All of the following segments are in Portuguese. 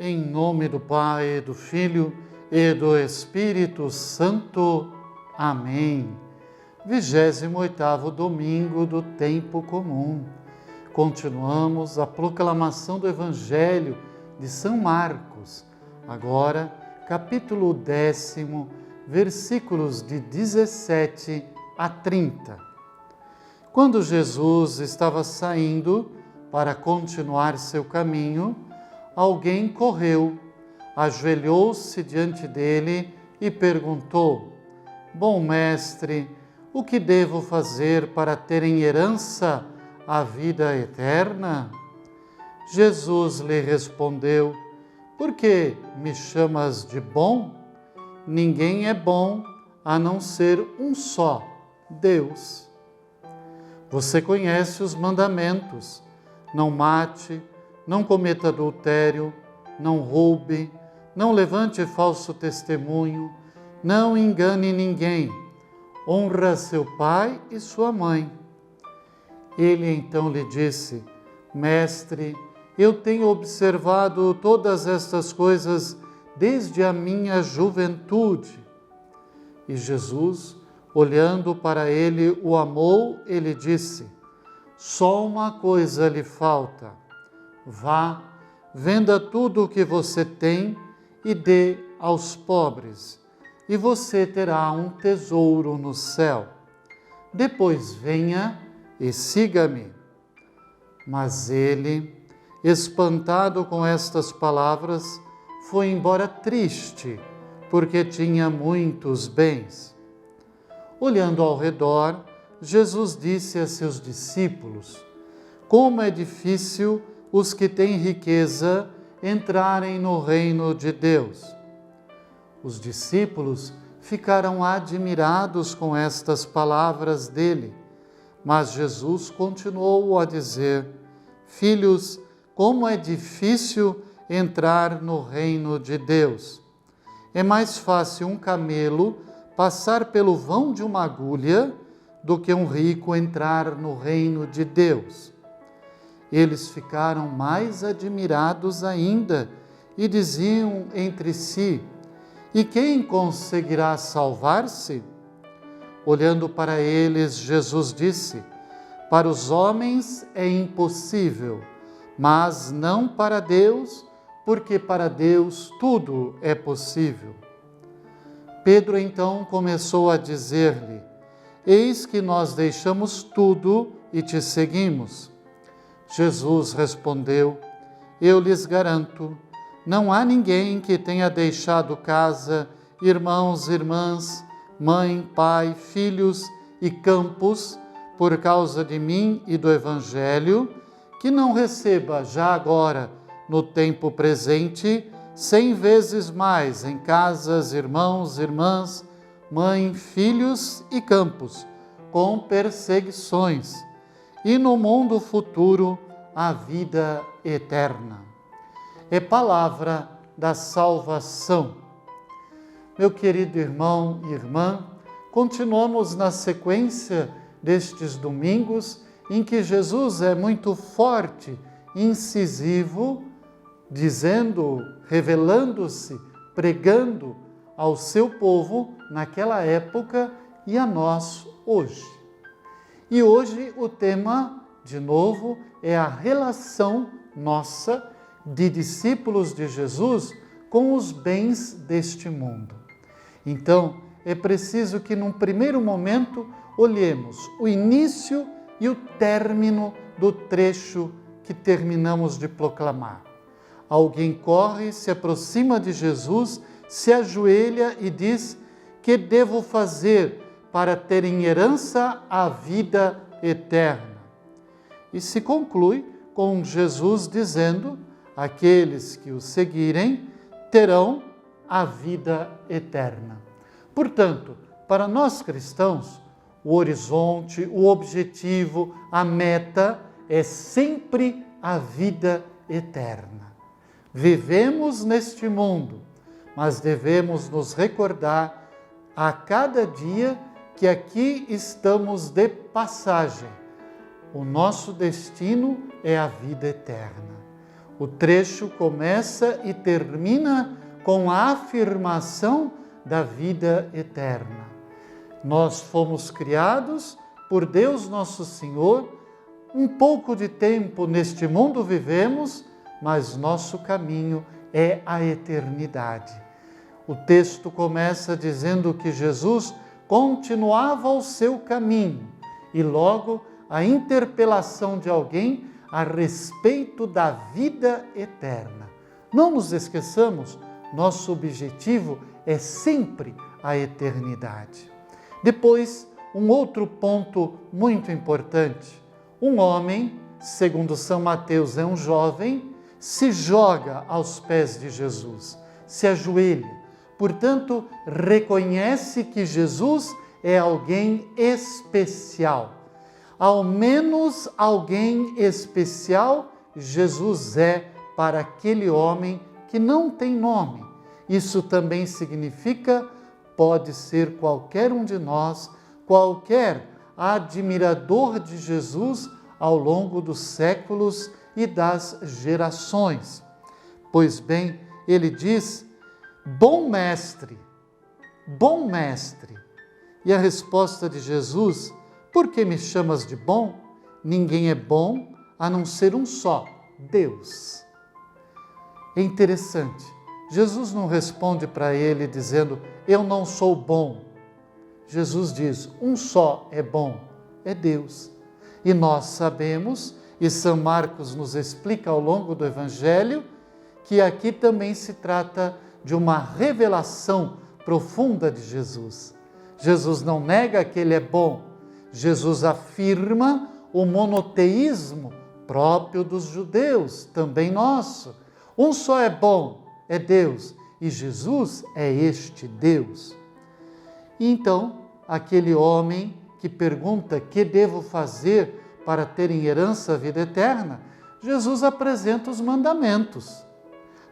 Em nome do Pai, do Filho e do Espírito Santo. Amém. 28º domingo do tempo comum. Continuamos a proclamação do Evangelho de São Marcos. Agora, capítulo 10, versículos de 17 a 30. Quando Jesus estava saindo para continuar seu caminho, alguém correu, ajoelhou-se diante dele e perguntou: Bom mestre, o que devo fazer para ter em herança a vida eterna? Jesus lhe respondeu: Por que me chamas de bom? Ninguém é bom a não ser um só, Deus. Você conhece os mandamentos: não mate, não cometa adultério, não roube, não levante falso testemunho, não engane ninguém, honra seu pai e sua mãe. Ele então lhe disse: Mestre, eu tenho observado todas estas coisas desde a minha juventude. E Jesus, olhando para ele, o amou e lhe disse: Só uma coisa lhe falta. Vá, venda tudo o que você tem e dê aos pobres, e você terá um tesouro no céu. Depois venha e siga-me. Mas ele, espantado com estas palavras, foi embora triste, porque tinha muitos bens. Olhando ao redor, Jesus disse a seus discípulos: Como é difícil os que têm riqueza entrarem no reino de Deus. Os discípulos ficaram admirados com estas palavras dele, mas Jesus continuou a dizer: Filhos, como é difícil entrar no reino de Deus. É mais fácil um camelo passar pelo vão de uma agulha do que um rico entrar no reino de Deus. Eles ficaram mais admirados ainda e diziam entre si: E quem conseguirá salvar-se? Olhando para eles, Jesus disse: Para os homens é impossível, mas não para Deus, porque para Deus tudo é possível. Pedro então começou a dizer-lhe: Eis que nós deixamos tudo e te seguimos. Jesus respondeu: Eu lhes garanto, não há ninguém que tenha deixado casa, irmãos, irmãs, mãe, pai, filhos e campos, por causa de mim e do Evangelho, que não receba já agora, no tempo presente, 100 vezes mais em casas, irmãos, irmãs, mãe, filhos e campos, com perseguições, e no mundo futuro a vida eterna. É palavra da salvação. Meu querido irmão e irmã, continuamos na sequência destes domingos em que Jesus é muito forte, incisivo, dizendo, revelando-se, pregando ao seu povo naquela época e a nós hoje. E hoje o tema, de novo, é a relação nossa de discípulos de Jesus com os bens deste mundo. Então, é preciso que num primeiro momento olhemos o início e o término do trecho que terminamos de proclamar. Alguém corre, se aproxima de Jesus, se ajoelha e diz: Que devo fazer para ter em herança a vida eterna? E se conclui com Jesus dizendo: Aqueles que o seguirem terão a vida eterna. Portanto, para nós cristãos, o horizonte, o objetivo, a meta é sempre a vida eterna. Vivemos neste mundo, mas devemos nos recordar a cada dia que aqui estamos de passagem. O nosso destino é a vida eterna. O trecho começa e termina com a afirmação da vida eterna. Nós fomos criados por Deus nosso Senhor, um pouco de tempo neste mundo vivemos, mas nosso caminho é a eternidade. O texto começa dizendo que Jesus continuava o seu caminho e logo a interpelação de alguém a respeito da vida eterna. Não nos esqueçamos, nosso objetivo é sempre a eternidade. Depois, um outro ponto muito importante. Um homem, segundo São Mateus, é um jovem, se joga aos pés de Jesus, se ajoelha. Portanto, reconhece que Jesus é alguém especial. Ao menos alguém especial Jesus é para aquele homem que não tem nome. Isso também significa, pode ser qualquer um de nós, qualquer admirador de Jesus ao longo dos séculos e das gerações. Pois bem, ele diz, bom mestre, bom mestre. E a resposta de Jesus, por que me chamas de bom? Ninguém é bom a não ser um só, Deus. É interessante, Jesus não responde para ele dizendo, eu não sou bom. Jesus diz, um só é bom, é Deus. E nós sabemos, e São Marcos nos explica ao longo do Evangelho, que aqui também se trata de uma revelação profunda de Jesus. Jesus não nega que ele é bom, Jesus afirma o monoteísmo próprio dos judeus, também nosso. Um só é bom, é Deus, e Jesus é este Deus. E então, aquele homem que pergunta, que devo fazer para ter em herança a vida eterna? Jesus apresenta os mandamentos.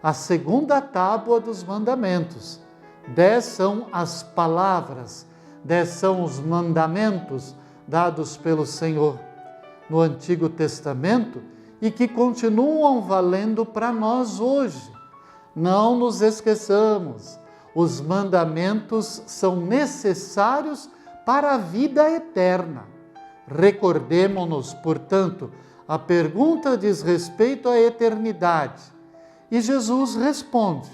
A segunda tábua dos mandamentos. 10 são as palavras, 10 são os mandamentos dados pelo Senhor no Antigo Testamento e que continuam valendo para nós hoje. Não nos esqueçamos, os mandamentos são necessários para a vida eterna. Recordemo-nos, portanto, a pergunta diz respeito à eternidade. E Jesus responde.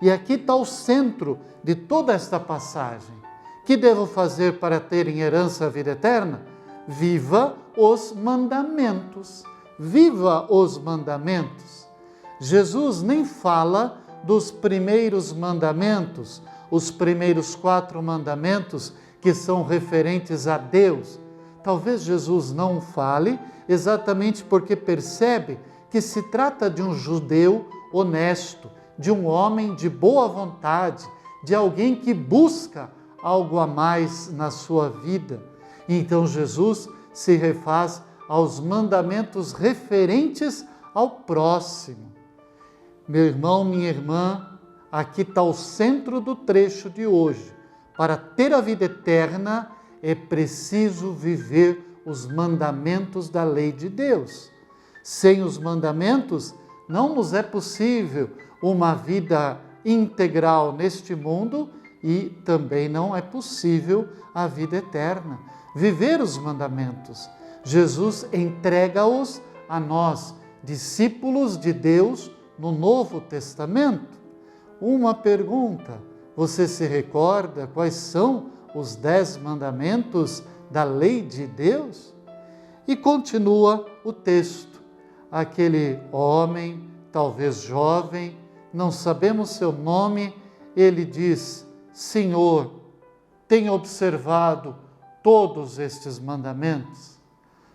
E aqui está o centro de toda esta passagem. Que devo fazer para ter em herança a vida eterna? Viva os mandamentos. Viva os mandamentos. Jesus nem fala dos primeiros mandamentos, os primeiros 4 mandamentos que são referentes a Deus. Talvez Jesus não fale exatamente porque percebe que se trata de um judeu honesto, de um homem de boa vontade, de alguém que busca algo a mais na sua vida. Então Jesus se refaz aos mandamentos referentes ao próximo. Meu irmão, minha irmã, aqui está o centro do trecho de hoje. Para ter a vida eterna, é preciso viver os mandamentos da lei de Deus. Sem os mandamentos, não nos é possível uma vida integral neste mundo e também não é possível a vida eterna. Viver os mandamentos. Jesus entrega-os a nós, discípulos de Deus, no Novo Testamento. Uma pergunta, você se recorda quais são os 10 mandamentos da lei de Deus? E continua o texto. Aquele homem, talvez jovem, não sabemos seu nome, ele diz, Senhor, tenho observado todos estes mandamentos.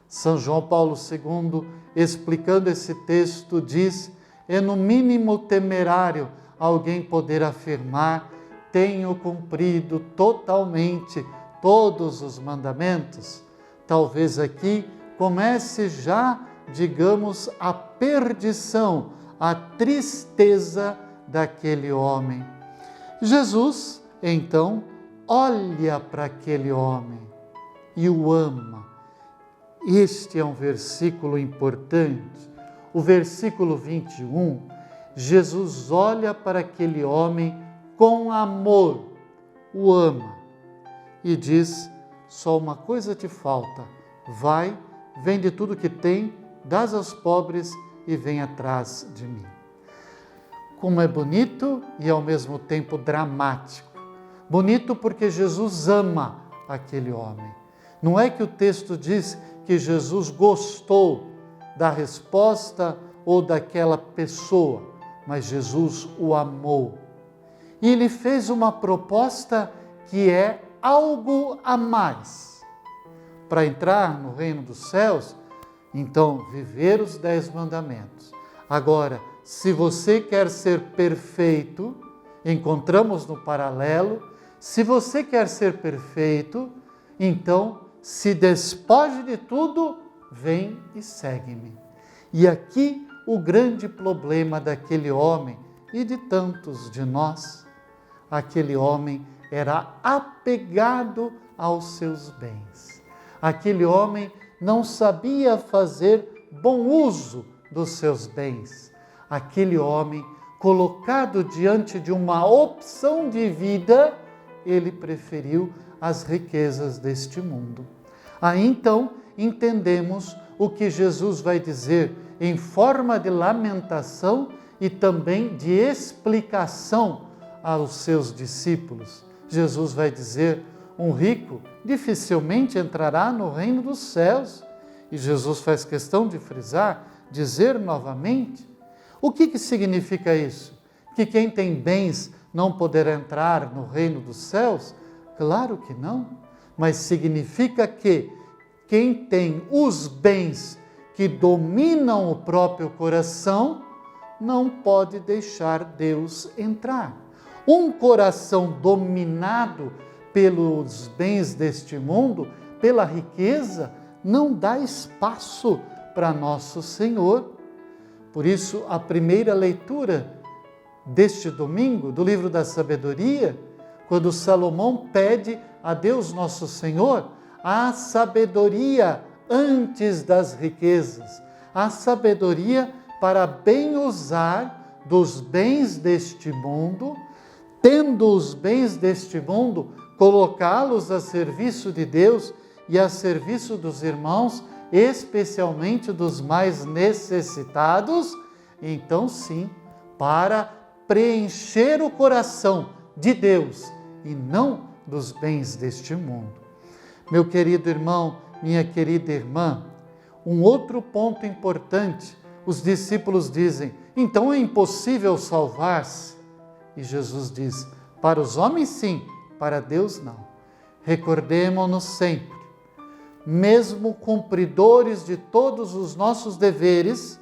São João Paulo II, explicando esse texto, diz, é no mínimo temerário alguém poder afirmar, tenho cumprido totalmente todos os mandamentos. Talvez aqui comece já, digamos, a perdição, a tristeza daquele homem. Jesus, então, olha para aquele homem e o ama. Este é um versículo importante. o versículo 21, Jesus olha para aquele homem com amor, o ama e diz: só uma coisa te falta, vai, vende tudo que tem, dás aos pobres e vem atrás de mim. Como é bonito e ao mesmo tempo dramático. Bonito porque Jesus ama aquele homem. Não é que o texto diz que Jesus gostou da resposta ou daquela pessoa, mas Jesus o amou. E ele fez uma proposta que é algo a mais. Para entrar no reino dos céus, então, viver os 10 mandamentos. Agora, se você quer ser perfeito, encontramos no paralelo, se você quer ser perfeito, então se despoje de tudo, vem e segue-me. E aqui o grande problema daquele homem e de tantos de nós, aquele homem era apegado aos seus bens. Aquele homem não sabia fazer bom uso dos seus bens. Aquele homem, colocado diante de uma opção de vida, ele preferiu as riquezas deste mundo. Aí então entendemos o que Jesus vai dizer em forma de lamentação e também de explicação aos seus discípulos. Jesus vai dizer: um rico dificilmente entrará no reino dos céus. E Jesus faz questão de frisar, dizer novamente. O que significa isso? Que quem tem bens não poderá entrar no reino dos céus? Claro que não. Mas significa que quem tem os bens que dominam o próprio coração não pode deixar Deus entrar. Um coração dominado pelos bens deste mundo, pela riqueza, não dá espaço para nosso Senhor. Por isso, a primeira leitura deste domingo, do livro da sabedoria, quando Salomão pede a Deus nosso Senhor a sabedoria antes das riquezas, a sabedoria para bem usar dos bens deste mundo, tendo os bens deste mundo, colocá-los a serviço de Deus e a serviço dos irmãos, especialmente dos mais necessitados, então sim, para preencher o coração de Deus e não dos bens deste mundo. Meu querido irmão, minha querida irmã, um outro ponto importante, os discípulos dizem: então é impossível salvar-se? E Jesus diz: para os homens sim, para Deus não. Recordemo-nos sempre, mesmo cumpridores de todos os nossos deveres,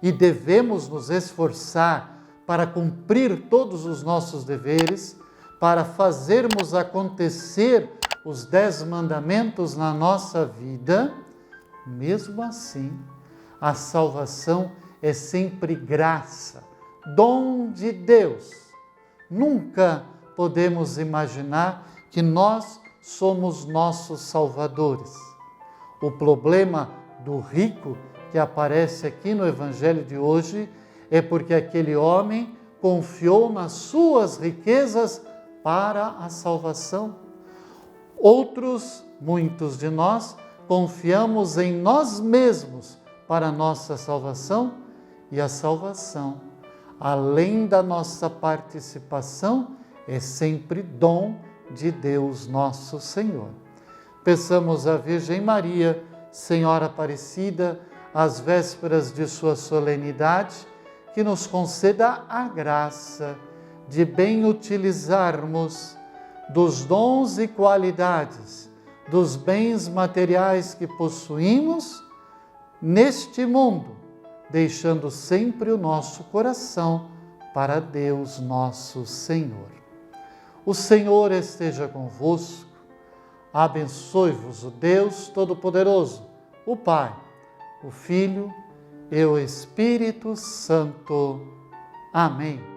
e devemos nos esforçar para cumprir todos os nossos deveres, para fazermos acontecer os 10 mandamentos na nossa vida, mesmo assim, a salvação é sempre graça, dom de Deus. Nunca podemos imaginar que nós somos nossos salvadores. O problema do rico que aparece aqui no Evangelho de hoje é porque aquele homem confiou nas suas riquezas para a salvação. Outros, muitos de nós, confiamos em nós mesmos para a nossa salvação, e a salvação, além da nossa participação, é sempre dom de Deus nosso Senhor. Peçamos à Virgem Maria, Senhora Aparecida, às vésperas de sua solenidade, que nos conceda a graça de bem utilizarmos dos dons e qualidades, dos bens materiais que possuímos neste mundo, deixando sempre o nosso coração para Deus nosso Senhor. O Senhor esteja convosco, abençoe-vos o Deus Todo-Poderoso, o Pai, o Filho e o Espírito Santo. Amém.